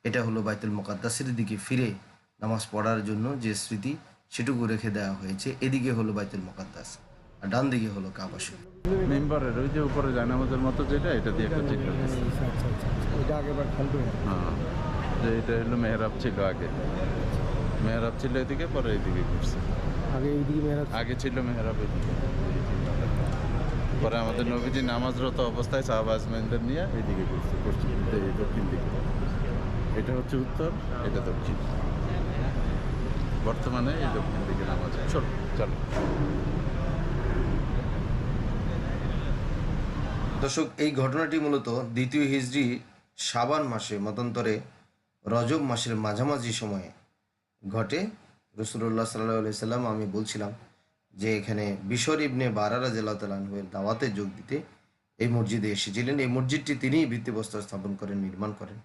এটা হলো বাইতুল মুকাদ্দাসের দিকে ফিরে নামাজ পড়ার জন্য যে স্মৃতি সেটুকু রেখে দেওয়া হয়েছে। এদিকে হলো বাইতুল মুকাদ্দাস আর ডান দিকে হলো কাবা শরীফ। মেম্বারের ওই যে উপরে জায়নামাজের মতো যেটা, এটা দিয়ে একটা চিহ্ন দিচ্ছে। আচ্ছা আচ্ছা আচ্ছা, এটা আগেবার খেয়াল করি না। হ্যাঁ, যে এটা হলো মেহরাব ছিল আগে, মেহরাব ছিল এদিকে, পরে এইদিকে করছে। আগে এইদিকে মেহরাব আগে ছিল মেহরাব এদিকে, পরে আমাদের নবীজি নামাজরত অবস্থায় সাহাবা আজমাইনদের নিয়ে এইদিকে করছে, পশ্চিম এই দক্ষিণ দিকে। এটা হচ্ছে উত্তর, এটা দক্ষিণ। বর্তমানে এই দক্ষিণ দিকে নামাজ চলো। দর্শক, এই ঘটনাটি মূলত দ্বিতীয় হিজরি শাবান মাসে মতান্তরে রজব মাসের মাঝামাঝি সময়ে ঘটে। রাসূলুল্লাহ সাল্লাল্লাহু আলাইহি সাল্লাম, আমি বলছিলাম যে এখানে বিশর ইবনে বারা রাদিয়াল্লাহু তাআলা আনহুর দাওয়াতে যোগ দিতে এই মসজিদে এসেছিলেন। এই মসজিদটি তিনিই ভিত্তিপ্রস্তর স্থাপন করেন, নির্মাণ করেন।